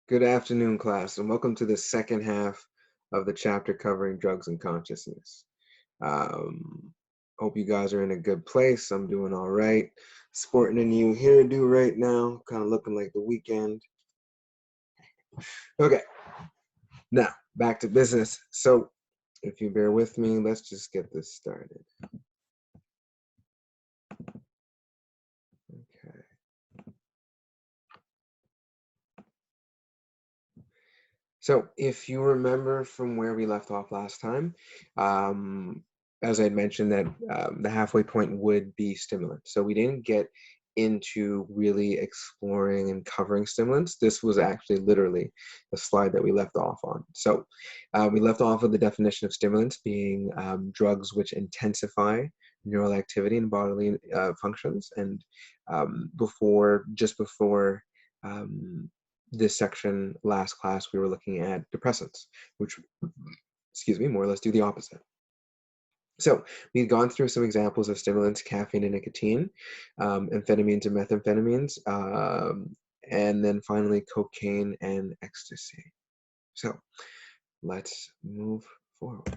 Good afternoon, class, and welcome to the second half of the chapter covering drugs and consciousness. Um, Hope you guys are in a good place. I'm doing all right. Sporting a new hairdo right now, kind of looking like the weekend. Okay, now back to business. So, if you bear with me, let's just get this started. Okay. So, if you remember from where we left off last time, um, as I had mentioned, that the halfway point would be stimulants. So, we didn't get into really exploring and covering stimulants. This was actually literally the slide that we left off on. So, we left off with the definition of stimulants being drugs which intensify neural activity and bodily functions. And just before this section last class, we were looking at depressants, which, excuse me, more or less do the opposite. So we've gone through some examples of stimulants, caffeine and nicotine, amphetamines and methamphetamines, and then finally cocaine and ecstasy. So let's move forward.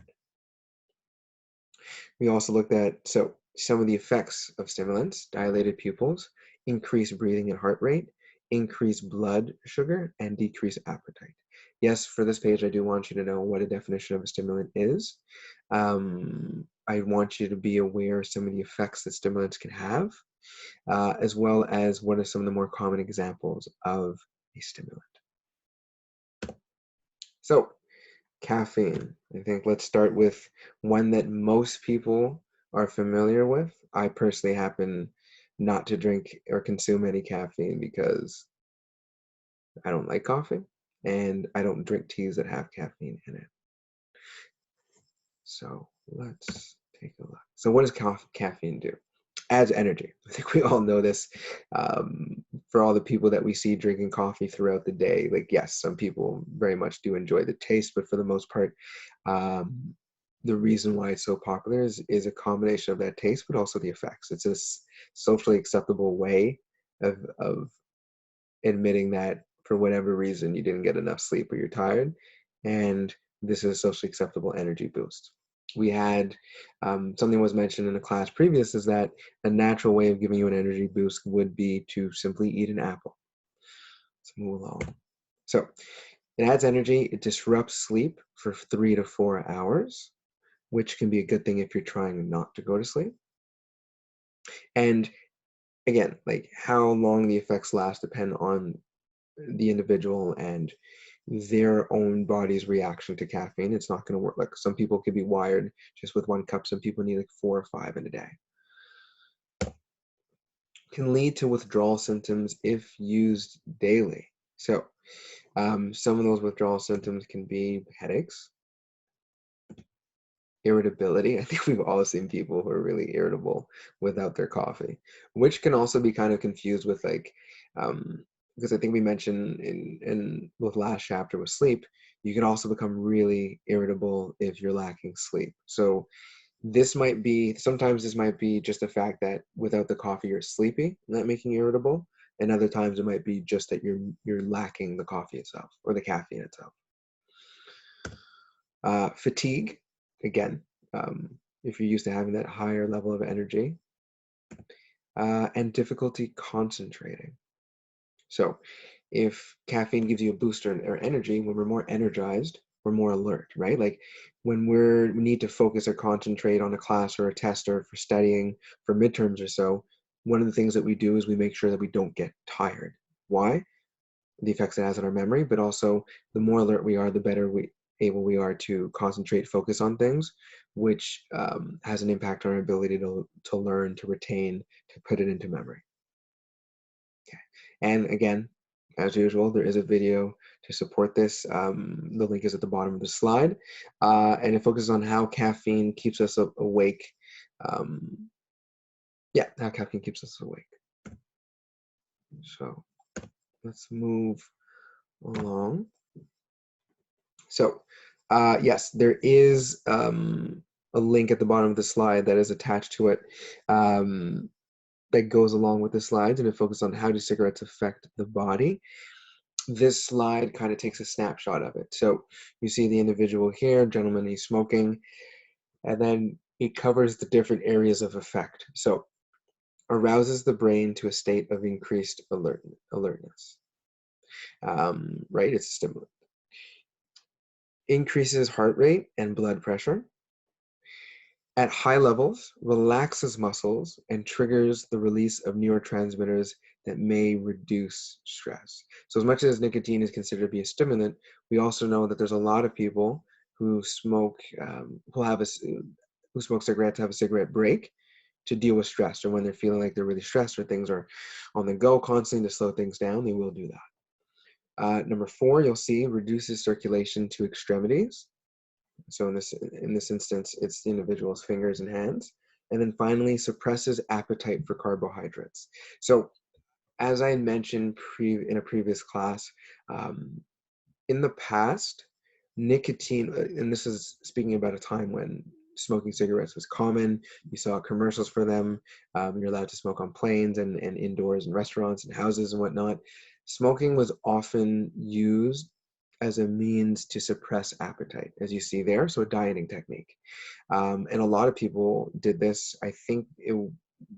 We also looked at some of the effects of stimulants: dilated pupils, increased breathing and heart rate, increased blood sugar, and decreased appetite. Yes, for this page, I do want you to know what a definition of a stimulant is. I want you to be aware of some of the effects that stimulants can have, as well as what are some of the more common examples of a stimulant. So, caffeine. I think let's start with one that most people are familiar with. I personally happen not to drink or consume any caffeine because I don't like coffee and I don't drink teas that have caffeine in it. So let's take a look. So what does caffeine do? Adds energy. I think we all know this. For all the people that we see drinking coffee throughout the day, like, yes, some people very much do enjoy the taste, but for the most part, the reason why it's so popular is a combination of that taste, but also the effects. It's a socially acceptable way of admitting that for whatever reason you didn't get enough sleep or you're tired, and this is a socially acceptable energy boost. We had something was mentioned in a class previous, is that a natural way of giving you an energy boost would be to simply eat an apple. Let's move along. So it adds energy, it disrupts sleep for 3 to 4 hours, which can be a good thing if you're trying not to go to sleep. And again, like, how long the effects last depend on the individual and their own body's reaction to caffeine. It's not going to work. Like, some people could be wired just with 1 cup. Some people need like 4 or 5 in a day. Can lead to withdrawal symptoms if used daily. So some of those withdrawal symptoms can be headaches, irritability. I think we've all seen people who are really irritable without their coffee, which can also be kind of confused with like, because I think we mentioned in with last chapter with sleep, you can also become really irritable if you're lacking sleep. So sometimes this might be just the fact that without the coffee you're sleepy, not making you irritable, and other times it might be just that you're lacking the coffee itself or the caffeine itself. Fatigue, again, if you're used to having that higher level of energy, and difficulty concentrating. So if caffeine gives you a boost or energy, when we're more energized, we're more alert, right? Like when we need to focus or concentrate on a class or a test or for studying for midterms or so, one of the things that we do is we make sure that we don't get tired. Why? The effects it has on our memory, but also the more alert we are, the better able we are to concentrate, focus on things, which has an impact on our ability to learn, to retain, to put it into memory. Okay. And again, as usual, there is a video to support this. The link is at the bottom of the slide, and it focuses on how caffeine keeps us awake. Yeah, how caffeine keeps us awake. So let's move along. So, yes, there is a link at the bottom of the slide that is attached to it, that goes along with the slides, and it focuses on how do cigarettes affect the body. This slide kind of takes a snapshot of it. So you see the individual here, gentleman, he's smoking, and then it covers the different areas of effect. So arouses the brain to a state of increased alertness. Right, it's a stimulant. Increases heart rate and blood pressure. At high levels, relaxes muscles and triggers the release of neurotransmitters that may reduce stress. So as much as nicotine is considered to be a stimulant, we also know that there's a lot of people who smoke, who smoke cigarettes, have a cigarette break to deal with stress, or when they're feeling like they're really stressed or things are on the go constantly to slow things down, they will do that. Number 4, you'll see reduces circulation to extremities. So in this instance, it's the individual's fingers and hands. And then finally, suppresses appetite for carbohydrates. So as I mentioned in a previous class, um, in the past, nicotine, and this is speaking about a time when smoking cigarettes was common. You saw commercials for them. You're allowed to smoke on planes and indoors and restaurants and houses and whatnot. Smoking was often used as a means to suppress appetite, as you see there, so a dieting technique. And a lot of people did this. I think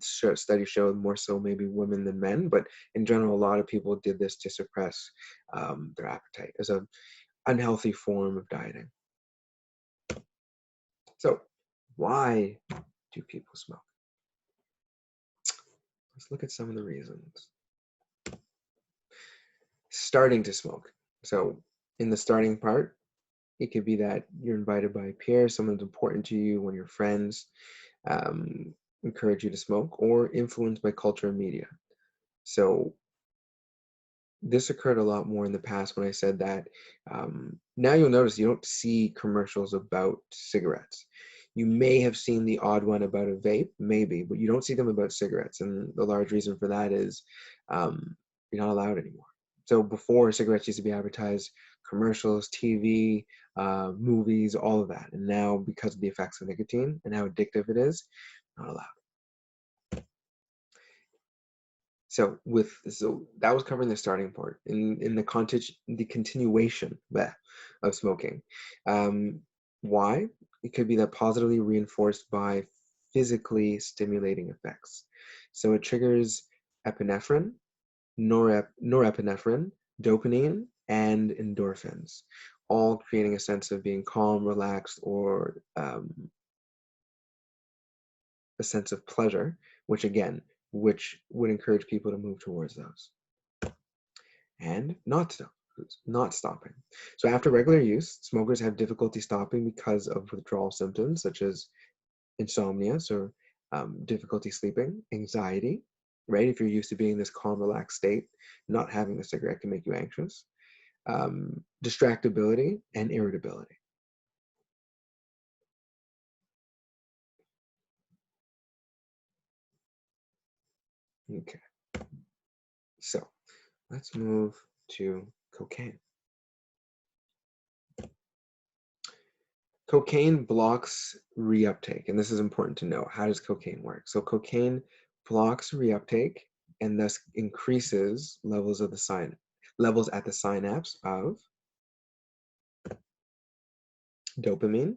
study showed more so maybe women than men, but in general, a lot of people did this to suppress their appetite as a unhealthy form of dieting. So why do people smoke? Let's look at some of the reasons. Starting to smoke. So in the starting part, it could be that you're invited by a peer, someone's important to you, one of your friends encourage you to smoke, or influenced by culture and media. So this occurred a lot more in the past when I said that. Now you'll notice you don't see commercials about cigarettes. You may have seen the odd one about a vape, maybe, but you don't see them about cigarettes. And the large reason for that is you're not allowed anymore. So before, cigarettes used to be advertised, commercials, TV, movies, all of that. And now, because of the effects of nicotine and how addictive it is, not allowed. So that was covering the starting part. In the continuation of smoking. Why? It could be that positively reinforced by physically stimulating effects. So it triggers epinephrine, norepinephrine, dopamine, and endorphins, all creating a sense of being calm, relaxed, or a sense of pleasure, which would encourage people to move towards those. And not stopping. So after regular use, smokers have difficulty stopping because of withdrawal symptoms such as insomnia, so difficulty sleeping, anxiety, right? If you're used to being in this calm, relaxed state, not having a cigarette can make you anxious. Distractibility and irritability. Okay, so let's move to cocaine. Cocaine blocks reuptake, and this is important to know. How does cocaine work? So cocaine blocks reuptake and thus increases levels at the synapse of dopamine,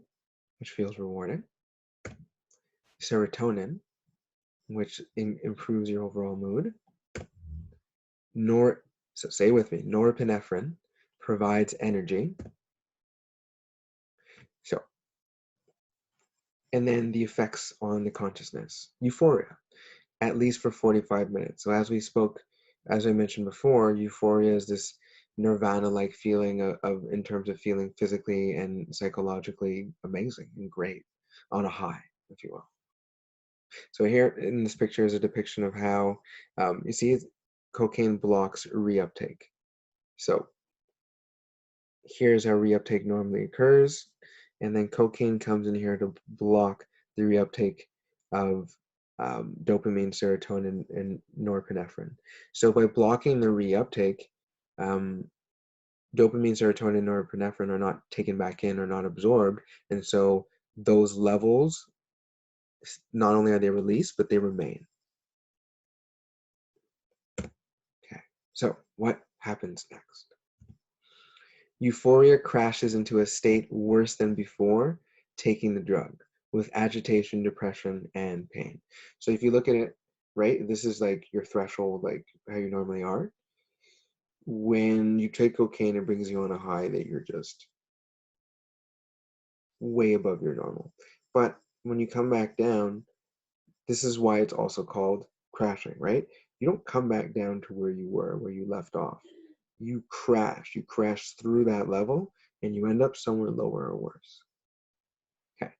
which feels rewarding, serotonin, which improves your overall mood, so say with me, norepinephrine provides energy. So, and then the effects on the consciousness, euphoria, at least for 45 minutes. So as I mentioned before, euphoria is this nirvana-like feeling of in terms of feeling physically and psychologically amazing and great, on a high, if you will. So here in this picture is a depiction of how, you see cocaine blocks reuptake. So here's how reuptake normally occurs. And then cocaine comes in here to block the reuptake of dopamine, serotonin, and norepinephrine. So by blocking the reuptake, dopamine, serotonin, and norepinephrine are not taken back in or not absorbed. And so those levels, not only are they released, but they remain. Okay, so what happens next? Euphoria crashes into a state worse than before taking the drug, with agitation, depression, and pain. So if you look at it, right, this is like your threshold, like how you normally are. When you take cocaine, it brings you on a high that you're just way above your normal. But when you come back down, this is why it's also called crashing, right? You don't come back down to where you were, where you left off. You crash through that level, and you end up somewhere lower or worse. Okay.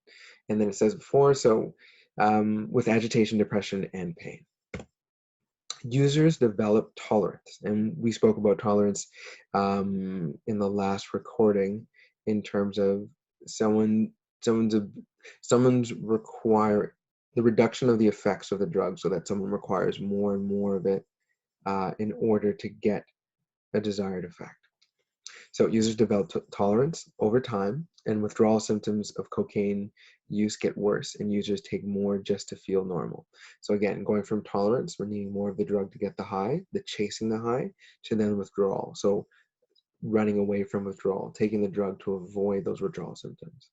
And then it says before, so with agitation, depression, and pain. Users develop tolerance, and we spoke about tolerance in the last recording in terms of someone someone's someone's require the reduction of the effects of the drug, so that someone requires more and more of it in order to get a desired effect. So users develop tolerance over time, and withdrawal symptoms of cocaine use get worse, and users take more just to feel normal. So again, going from tolerance, we're needing more of the drug to get the high, the chasing the high, to then withdrawal. So running away from withdrawal, taking the drug to avoid those withdrawal symptoms.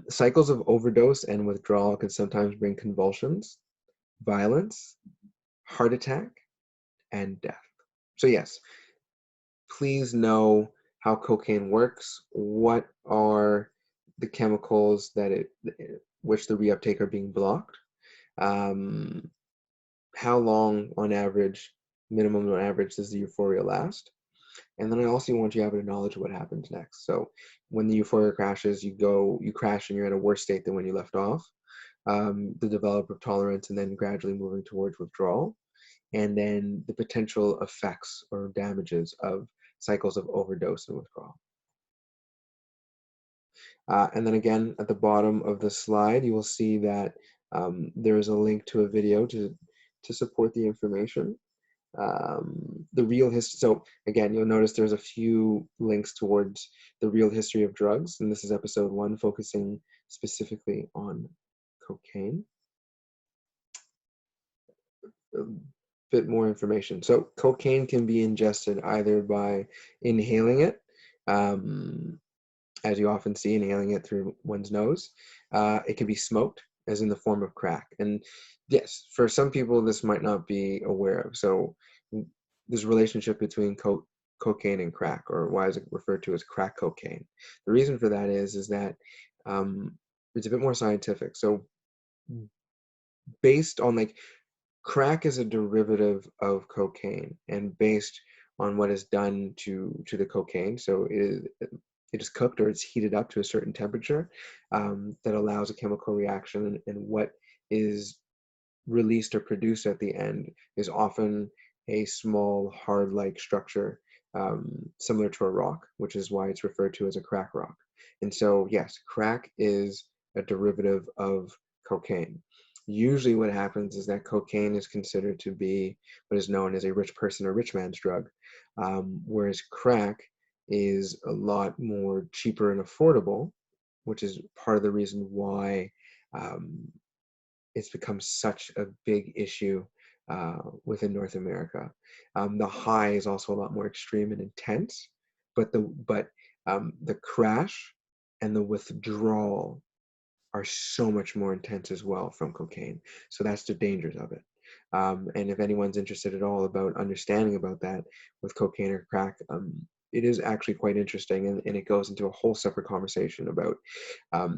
Cycles of overdose and withdrawal can sometimes bring convulsions, violence, heart attack, and death. So yes, please know how cocaine works. What are the chemicals that which the reuptake are being blocked? Um, how long on average, minimum on average, does the euphoria last? And then I also want you to have a knowledge of what happens next. So when the euphoria crashes, you crash and you're in a worse state than when you left off. The develop of tolerance and then gradually moving towards withdrawal. And then the potential effects or damages of cycles of overdose and withdrawal. And then again, at the bottom of the slide, you will see that there is a link to a video to support the information. The real history. So again, you'll notice there's a few links towards the real history of drugs, and this is episode 1, focusing specifically on cocaine. A bit more information. So cocaine can be ingested either by inhaling it, as you often see, inhaling it through one's nose. It can be smoked, as in the form of crack. And yes, for some people, this might not be aware of. So there's a relationship between cocaine and crack, or why is it referred to as crack cocaine? The reason for that is that it's a bit more scientific. So based on like crack is a derivative of cocaine, and based on what is done to the cocaine, so it is cooked or it's heated up to a certain temperature that allows a chemical reaction, and what is released or produced at the end is often a small hard-like structure similar to a rock, which is why it's referred to as a crack rock. And so yes, crack is a derivative of cocaine. Usually what happens is that cocaine is considered to be what is known as a rich person or rich man's drug, whereas crack is a lot more cheaper and affordable, which is part of the reason why it's become such a big issue within North America. The high is also a lot more extreme and intense, but the crash and the withdrawal are so much more intense as well from cocaine. So that's the dangers of it. And if anyone's interested at all about understanding about that with cocaine or crack, it is actually quite interesting, and it goes into a whole separate conversation about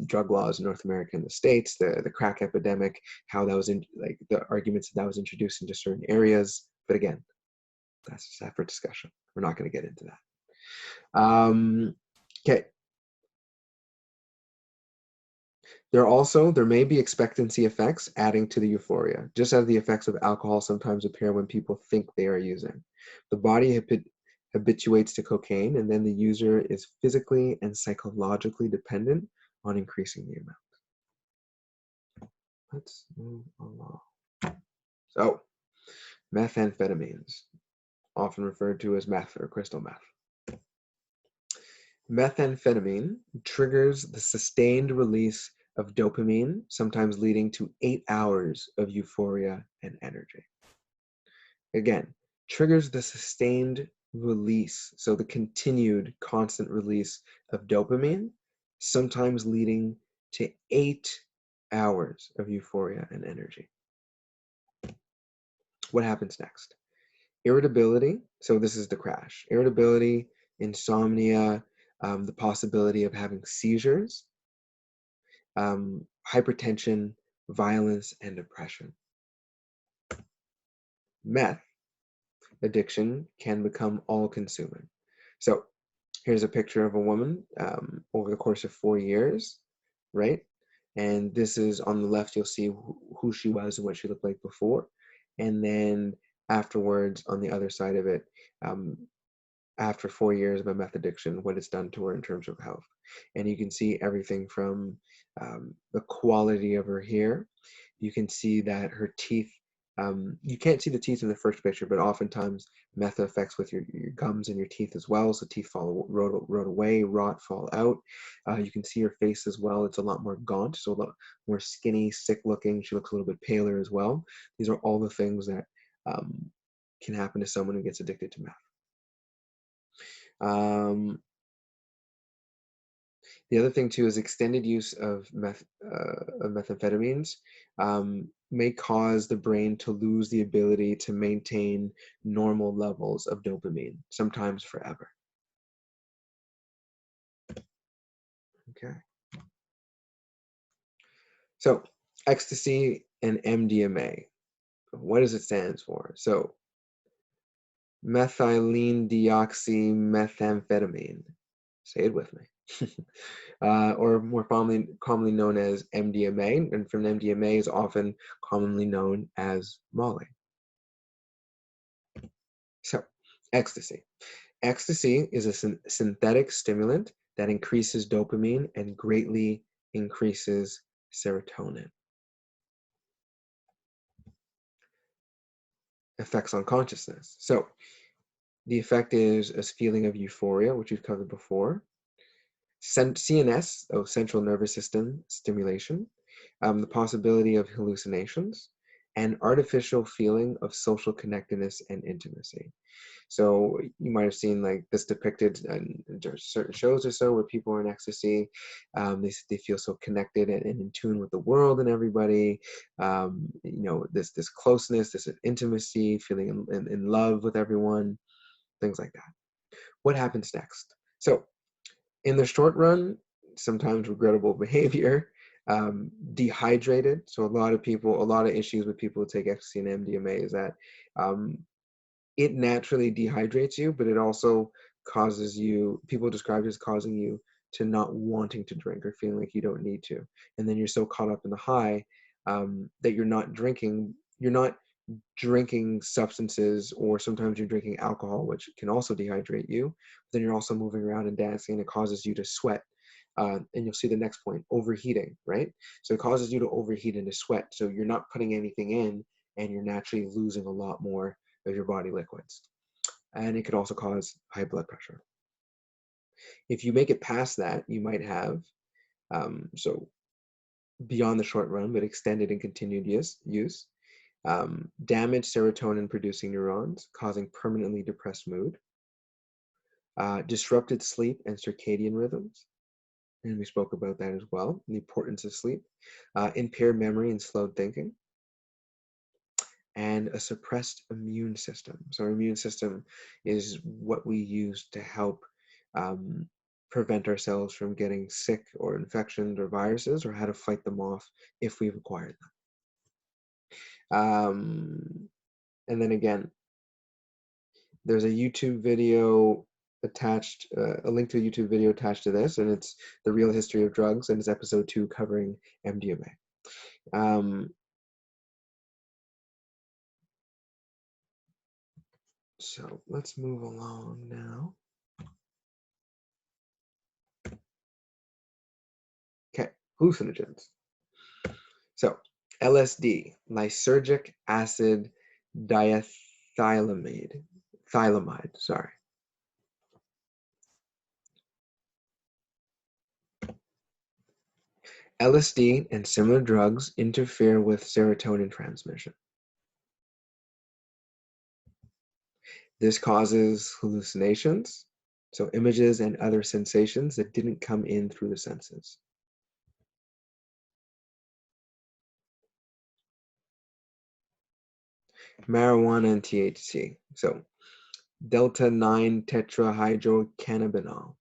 drug laws in North America and the States, the crack epidemic, how that was like the arguments that was introduced into certain areas. But again, that's a separate discussion. We're not going to get into that. Okay. There may be expectancy effects adding to the euphoria, just as the effects of alcohol sometimes appear when people think they are using. The body habituates to cocaine, and then the user is physically and psychologically dependent on increasing the amount. Let's move along. So, methamphetamines, often referred to as meth or crystal meth. Methamphetamine triggers the sustained release of dopamine, sometimes leading to 8 hours of euphoria and energy. Again, triggers the sustained release, so the continued constant release of dopamine, sometimes leading to 8 hours of euphoria and energy. What happens next? Irritability, so this is the crash. Irritability, insomnia, the possibility of having seizures, hypertension, violence, and depression. Meth addiction can become all-consuming. So here's a picture of a woman over the course of 4 years, right? And this is on the left, you'll see who she was and what she looked like before. And then afterwards, on the other side of it, after 4 years of a meth addiction, what it's done to her in terms of health. And you can see everything from the quality of her hair. You can see that her teeth, you can't see the teeth in the first picture, but oftentimes meth affects with your gums and your teeth as well. So teeth rot away, fall out. You can see her face as well. It's a lot more gaunt, so a lot more skinny, sick looking. She looks a little bit paler as well. These are all the things that can happen to someone who gets addicted to meth. The other thing too is extended use of methamphetamines may cause the brain to lose the ability to maintain normal levels of dopamine, sometimes forever. Okay. So ecstasy and MDMA, what does it stand for? So methylene deoxymethamphetamine. Say it with me. Or more commonly known as MDMA, and from MDMA is often commonly known as Molly. So, ecstasy. Ecstasy is a synthetic stimulant that increases dopamine and greatly increases serotonin. Effects on consciousness. So, the effect is a feeling of euphoria, which we've covered before. CNS, central nervous system stimulation, the possibility of hallucinations, and artificial feeling of social connectedness and intimacy. So you might have seen like this depicted in certain shows or so where people are in ecstasy. They feel so connected and in tune with the world and everybody. This closeness, this intimacy, feeling in love with everyone, things like that. What happens next? So in the short run, sometimes regrettable behavior, dehydrated. So a lot of issues with people who take ecstasy and MDMA is that it naturally dehydrates you, but it also causes you, people describe it as causing you to not wanting to drink or feeling like you don't need to. And then you're so caught up in the high that you're not drinking substances, or sometimes you're drinking alcohol, which can also dehydrate you. Then you're also moving around and dancing, and it causes you to sweat. And you'll see the next point, overheating, right? So it causes you to overheat and to sweat. So you're not putting anything in, and you're naturally losing a lot more of your body liquids. And it could also cause high blood pressure. If you make it past that, you might have, so beyond the short run, but extended and continued use, damaged serotonin producing neurons, causing permanently depressed mood, disrupted sleep and circadian rhythms, and we spoke about that as well, the importance of sleep, impaired memory and slowed thinking, and a suppressed immune system. So our immune system is what we use to help prevent ourselves from getting sick or infections or viruses, or how to fight them off if we've acquired them. And then again, there's a YouTube video attached, a link to a YouTube video attached to this, and it's The Real History of Drugs, and it's episode 2 covering MDMA. So let's move along now. Okay, hallucinogens. So LSD, lysergic acid diethylamide, sorry. LSD and similar drugs interfere with serotonin transmission. This causes hallucinations, so images and other sensations that didn't come in through the senses. Marijuana and THC. So delta 9 tetrahydrocannabinol.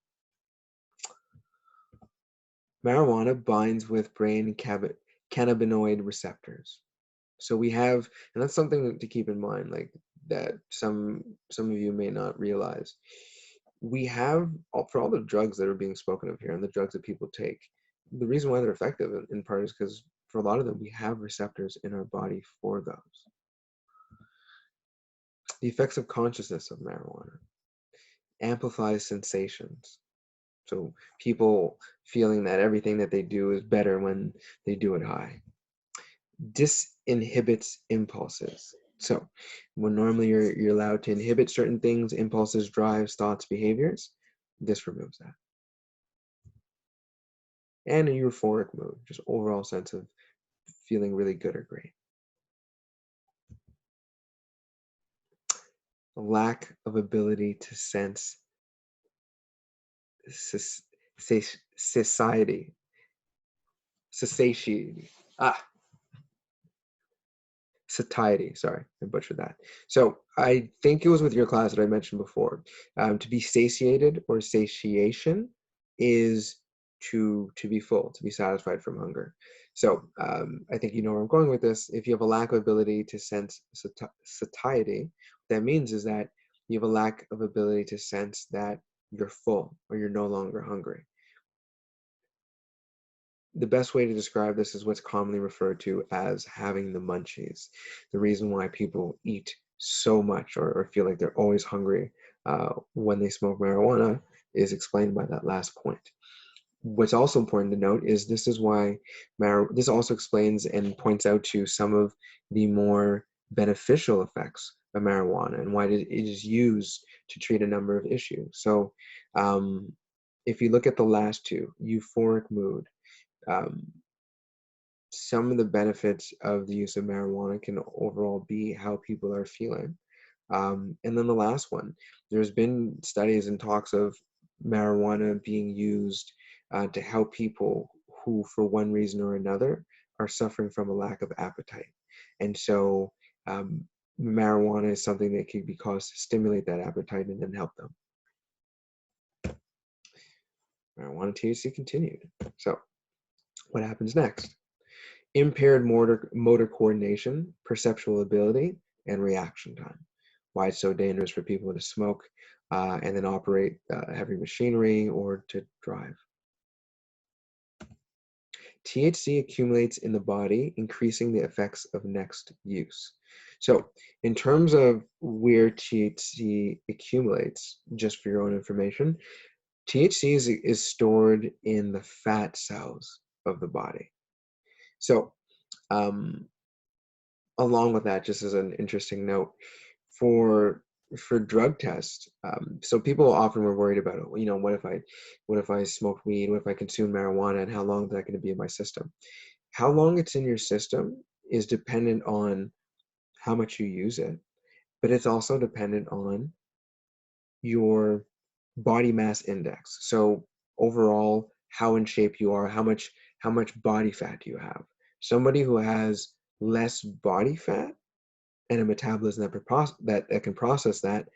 Marijuana binds with brain cannabinoid receptors. So we have, and that's something to keep in mind, like that some of you may not realize. We have, for all the drugs that are being spoken of here and the drugs that people take, the reason why they're effective in part is because for a lot of them, we have receptors in our body for those. The effects of consciousness of marijuana amplifies sensations. So people feeling that everything that they do is better when they do it high. Disinhibits impulses. So when normally you're allowed to inhibit certain things, impulses, drives, thoughts, behaviors, this removes that. And a euphoric mood, just overall sense of feeling really good or great. A lack of ability to sense satiety. Satiety, sorry, I butchered that. So I think it was with your class that I mentioned before. To be satiated or satiation is to be full, to be satisfied from hunger. So I think you know where I'm going with this. If you have a lack of ability to sense satiety, what that means is that you have a lack of ability to sense that you're full or you're no longer hungry. The best way to describe this is what's commonly referred to as having the munchies. The reason why people eat so much or feel like they're always hungry when they smoke marijuana is explained by that last point. What's also important to note is this is why this also explains and points out to some of the more beneficial effects of marijuana and why it is used to treat a number of issues. So if you look at the last two, euphoric mood, some of the benefits of the use of marijuana can overall be how people are feeling. And then the last one, there's been studies and talks of marijuana being used to help people who, for one reason or another, are suffering from a lack of appetite. And so marijuana is something that can be caused to stimulate that appetite and then help them. Marijuana THC continued. So what happens next? Impaired motor coordination, perceptual ability, and reaction time. Why it's so dangerous for people to smoke and then operate heavy machinery or to drive. THC accumulates in the body, increasing the effects of next use. So in terms of where THC accumulates, just for your own information, THC is stored in the fat cells of the body. So along with that, just as an interesting note, for drug tests, so people often were worried about, you know, what if I smoke weed, what if I consume marijuana, and how long is that going to be in my system? How long it's in your system is dependent on how much you use it, but it's also dependent on your body mass index. So overall, how in shape you are, how much body fat do you have? Somebody who has less body fat and a metabolism that can process that,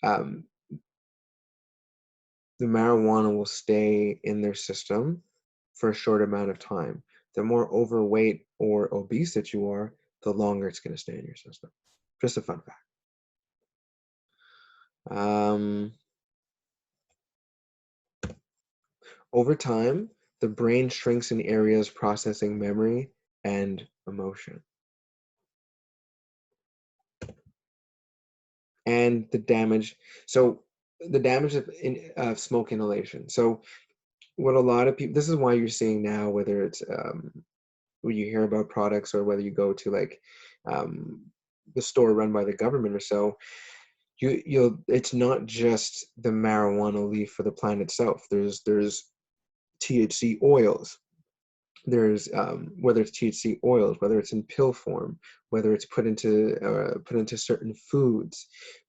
the marijuana will stay in their system for a short amount of time. The more overweight or obese that you are, the longer it's going to stay in your system. Just a fun fact. Over time, the brain shrinks in areas processing memory and emotion. And the damage, so the damage of smoke inhalation. So what a lot of people, this is why you're seeing now, whether it's when you hear about products or whether you go to like the store run by the government or so, it's not just the marijuana leaf for the plant itself. There's THC oils, There's whether it's THC oils, whether it's in pill form, whether it's put into certain foods.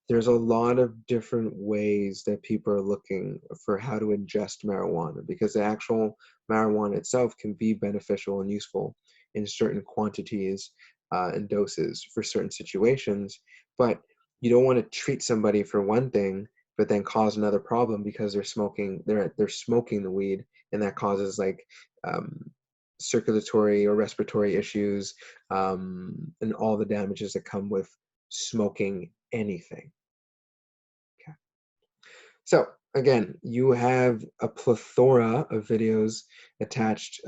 There's a lot of different ways that people are looking for how to ingest marijuana, because the actual marijuana itself can be beneficial and useful in certain quantities and doses for certain situations. But you don't want to treat somebody for one thing, but then cause another problem because they're smoking the weed, and that causes like um, circulatory or respiratory issues, and all the damages that come with smoking anything. Okay. So again, you have a plethora of videos attached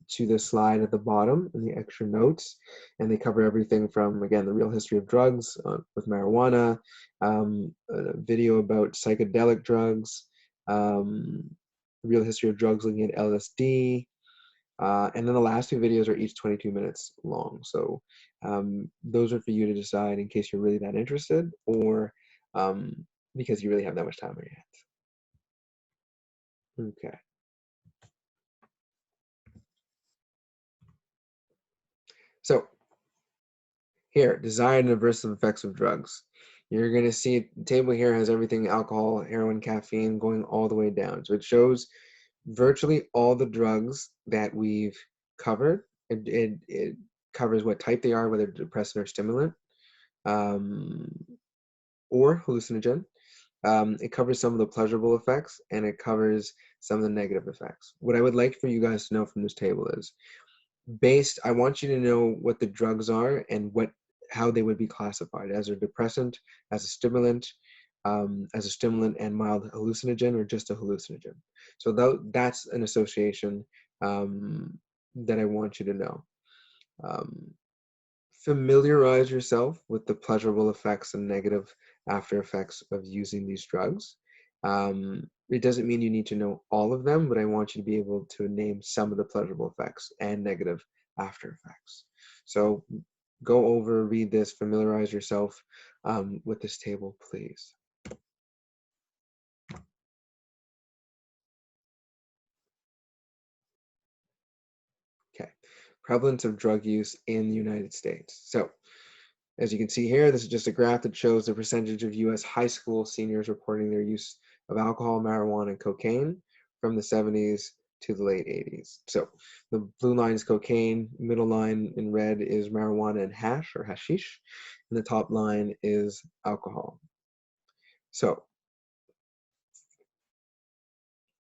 to the slide at the bottom in the extra notes, and they cover everything from, again, the real history of drugs with marijuana, a video about psychedelic drugs, real history of drugs looking at LSD, and then the last two videos are each 22 minutes long. So those are for you to decide in case you're really that interested, or because you really have that much time on your hands. Okay. So here, desired and aversive effects of drugs. You're going to see the table here has everything: alcohol, heroin, caffeine, going all the way down. So it shows virtually all the drugs that we've covered. It covers what type they are, whether depressant or stimulant, um, or hallucinogen. It covers some of the pleasurable effects, and it covers some of the negative effects. What I would like for you guys to know from this table is, I want you to know what the drugs are and how they would be classified: as a depressant, as a stimulant, and mild hallucinogen, or just a hallucinogen. So that's an association that I want you to know. Um, Familiarize yourself with the pleasurable effects and negative after effects of using these drugs. It doesn't mean you need to know all of them, but I want you to be able to name some of the pleasurable effects and negative after effects. So go over, read this, familiarize yourself with this table, please. Okay, prevalence of drug use in the United States. So as you can see here, this is just a graph that shows the percentage of US high school seniors reporting their use of alcohol, marijuana, and cocaine from the 70s to the late 80s. So the blue line is cocaine, middle line in red is marijuana and hash or hashish, and the top line is alcohol. So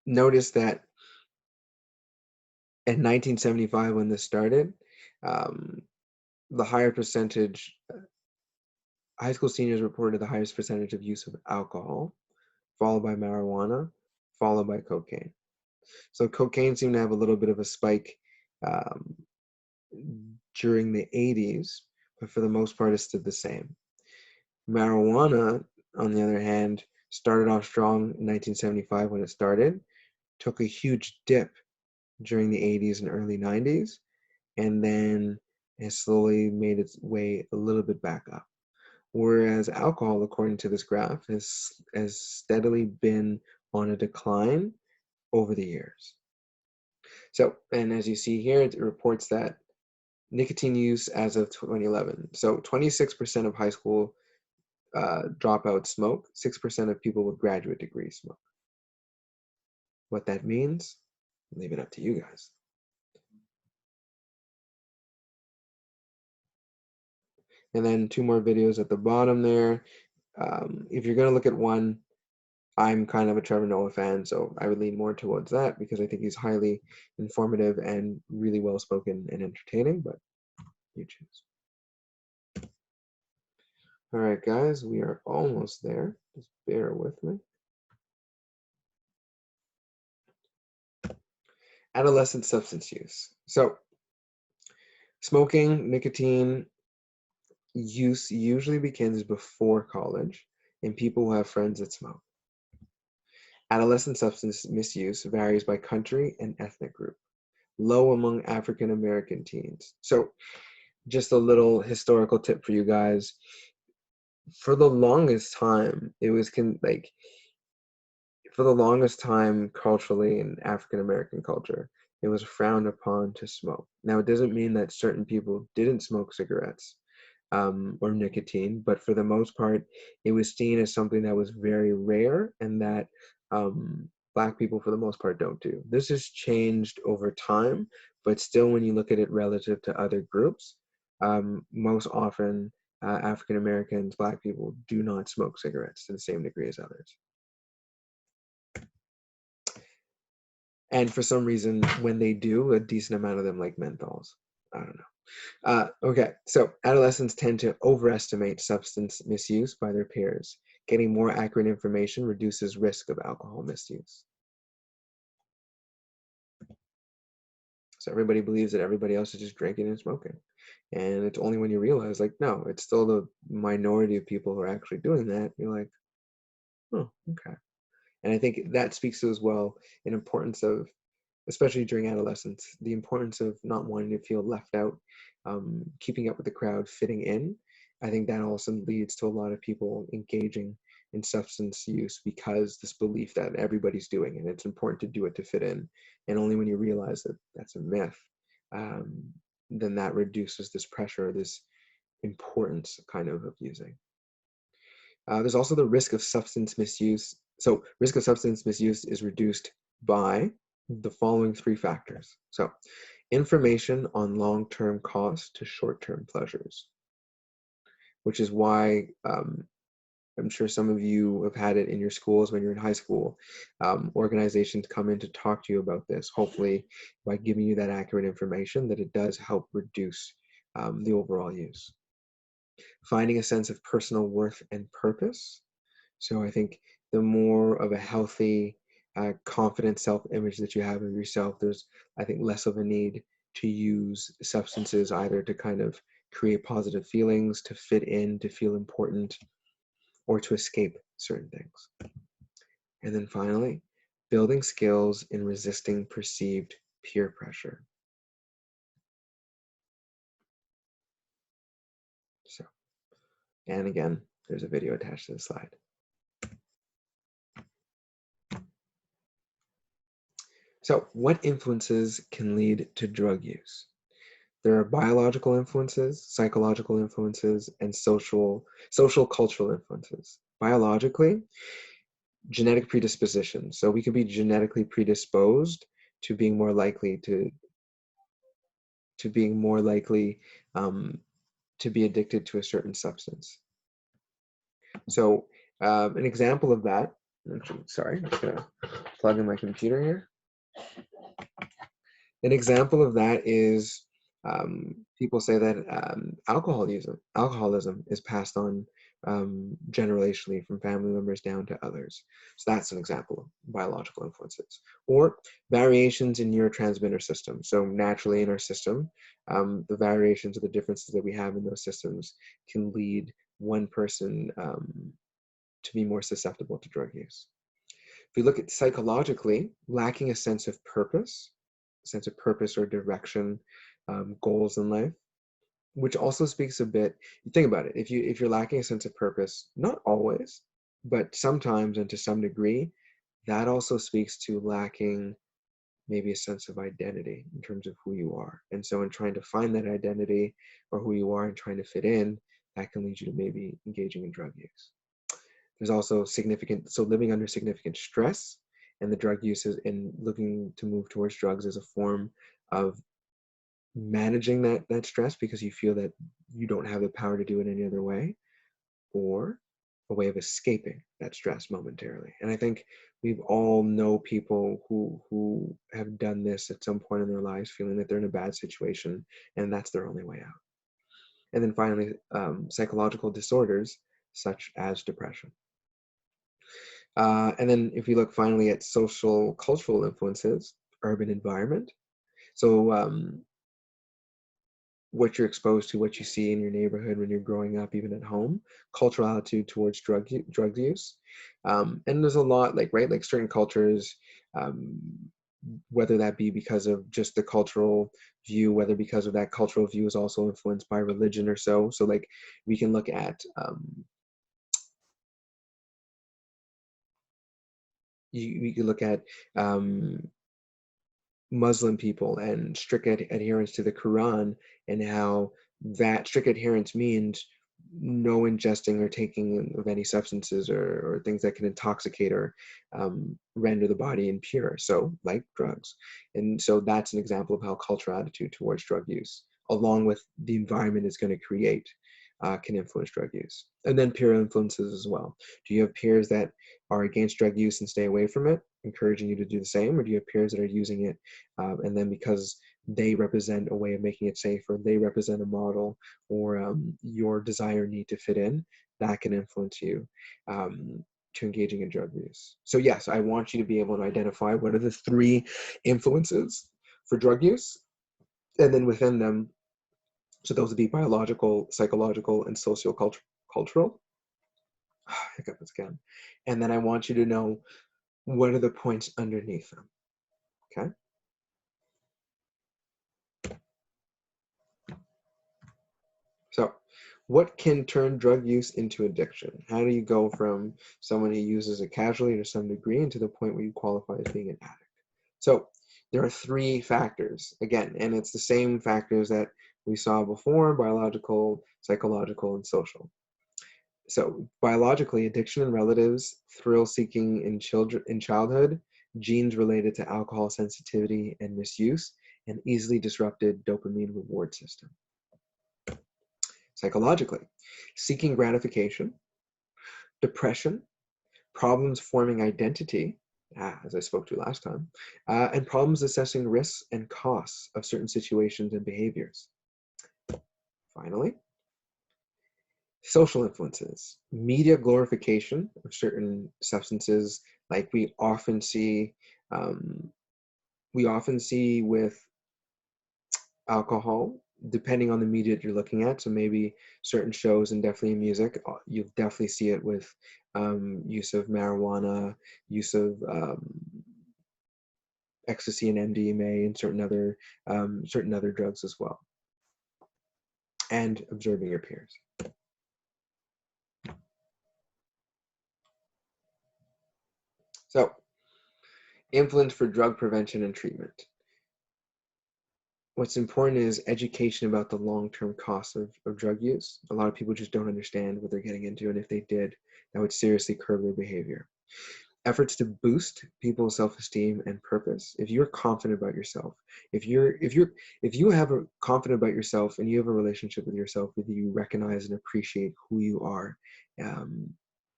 notice that in 1975, when this started, um, the higher percentage, high school seniors reported the highest percentage of use of alcohol, followed by marijuana, followed by cocaine. So cocaine seemed to have a little bit of a spike um, during the 80s, but for the most part, it stood the same. Marijuana, on the other hand, started off strong in 1975 when it started, took a huge dip during the 80s and early 90s, and then it slowly made its way a little bit back up. Whereas alcohol, according to this graph, has steadily been on a decline over the years. So, and as you see here, it reports that nicotine use as of 2011. So 26% of high school dropouts smoke, 6% of people with graduate degrees smoke. What that means, I'll leave it up to you guys. And then two more videos at the bottom there. If you're going to look at one, I'm kind of a Trevor Noah fan, so I would lean more towards that because I think he's highly informative and really well spoken and entertaining, but you choose. All right, guys, we are almost there. Just bear with me. Adolescent substance use. So, smoking, nicotine use usually begins before college in people who have friends that smoke. Adolescent substance misuse varies by country and ethnic group. Low among African American teens. So, just a little historical tip for you guys. For the longest time, for the longest time culturally in African American culture, it was frowned upon to smoke. Now, it doesn't mean that certain people didn't smoke cigarettes or nicotine, but for the most part, it was seen as something that was very rare and that Black people, for the most part, don't do. This has changed over time, but still, when you look at it relative to other groups, most often African Americans, Black people, do not smoke cigarettes to the same degree as others. And for some reason, when they do, a decent amount of them like menthols. I don't know. Okay, so adolescents tend to overestimate substance misuse by their peers. Getting more accurate information reduces risk of alcohol misuse. So everybody believes that everybody else is just drinking and smoking. And it's only when you realize, like, no, it's still the minority of people who are actually doing that. You're like, oh, okay. And I think that speaks to as well an importance of, especially during adolescence, the importance of not wanting to feel left out, keeping up with the crowd, fitting in. I think that also leads to a lot of people engaging in substance use because this belief that everybody's doing it, it's important to do it to fit in. And only when you realize that that's a myth, um, then that reduces this pressure, this importance kind of using. There's also the risk of substance misuse. So risk of substance misuse is reduced by the following three factors. So information on long-term costs to short-term pleasures, which is why I'm sure some of you have had it in your schools when you're in high school. Organizations come in to talk to you about this, hopefully by giving you that accurate information that it does help reduce the overall use. Finding a sense of personal worth and purpose. So I think the more of a healthy, confident self-image that you have of yourself, there's, I think, less of a need to use substances either to kind of create positive feelings, to fit in, to feel important, or to escape certain things. And then finally, building skills in resisting perceived peer pressure. So, and again, there's a video attached to the slide. So what influences can lead to drug use? There are biological influences, psychological influences, and social cultural influences. Biologically, genetic predisposition. So we could be genetically predisposed to being more likely to being more likely to be addicted to a certain substance. So an example of that, actually, sorry, I'm just gonna plug in my computer here. An example of that is people say that alcoholism is passed on generationally from family members down to others. So that's an example of biological influences. Or variations in neurotransmitter systems. So naturally in our system, the variations or the differences that we have in those systems can lead one person to be more susceptible to drug use. If we look at psychologically, lacking a sense of purpose or direction, goals in life, which also speaks a bit. You think about it. If you're lacking a sense of purpose, not always, but sometimes and to some degree, that also speaks to lacking maybe a sense of identity in terms of who you are. And so in trying to find that identity or who you are and trying to fit in, that can lead you to maybe engaging in drug use. There's also living under significant stress, and the drug use is in looking to move towards drugs as a form of managing that stress because you feel that you don't have the power to do it any other way, or a way of escaping that stress momentarily. And I think we've all know people who have done this at some point in their lives, feeling that they're in a bad situation and that's their only way out. And then finally, psychological disorders such as depression. And then if we look finally at social cultural influences, urban environment. So what you're exposed to, what you see in your neighborhood when you're growing up, even at home, cultural attitude towards drug use. And there's a lot like certain cultures, whether that be because of just the cultural view, whether because of that cultural view is also influenced by religion or so. So like we can look at we could look at Muslim people and strict adherence to the Quran, and how that strict adherence means no ingesting or taking of any substances or things that can intoxicate or render the body impure, so like drugs. And so that's an example of how cultural attitude towards drug use, along with the environment it's going to create, can influence drug use. And then peer influences as well. Do you have peers that are against drug use and stay away from it, encouraging you to do the same? Or do you have peers that are using it, and then because they represent a way of making it safer, they represent a model, or your desire need to fit in, that can influence you to engaging in drug use? So yes, I want you to be able to identify what are the 3 influences for drug use, and then within them, so those would be biological, psychological, and cultural. Hiccup again. And then I want you to know what are the points underneath them. Okay. So, what can turn drug use into addiction? How do you go from someone who uses it casually to some degree into the point where you qualify as being an addict? So, there are 3 factors, again, and it's the same factors that we saw before: biological, psychological, and social. So, biologically, addiction in relatives, thrill seeking in childhood, genes related to alcohol sensitivity and misuse, and easily disrupted dopamine reward system. Psychologically, seeking gratification, depression, problems forming identity, as I spoke to last time, and problems assessing risks and costs of certain situations and behaviors. Finally, social influences, media glorification of certain substances, like um, we often see with alcohol, depending on the media that you're looking at. So maybe certain shows and definitely music, you'll definitely see it with use of marijuana, use of ecstasy and MDMA, and certain other drugs as well, and observing your peers. So, influence for drug prevention and treatment. What's important is education about the long-term costs of drug use. A lot of people just don't understand what they're getting into, and if they did, that would seriously curb their behavior. Efforts to boost people's self-esteem and purpose. If you're confident about yourself, if you have a confident about yourself and you have a relationship with yourself, where you recognize and appreciate who you are,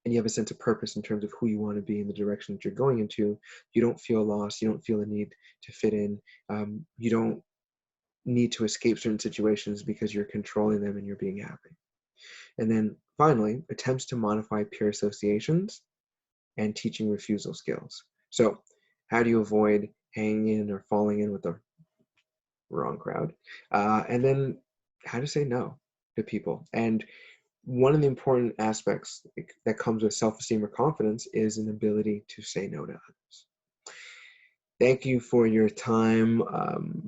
and you have a sense of purpose in terms of who you want to be in the direction that you're going into, you don't feel lost. You don't feel the need to fit in. You don't need to escape certain situations because you're controlling them and you're being happy. And then finally, attempts to modify peer associations and teaching refusal skills. So how do you avoid hanging in or falling in with the wrong crowd? And then how to say no to people. And one of the important aspects that comes with self-esteem or confidence is an ability to say no to others. Thank you for your time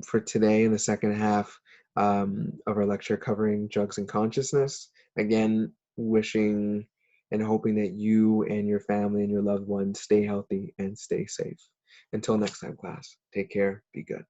for today in the second half of our lecture covering drugs and consciousness. Again, wishing and hoping that you and your family and your loved ones stay healthy and stay safe. Until next time, class, take care, be good.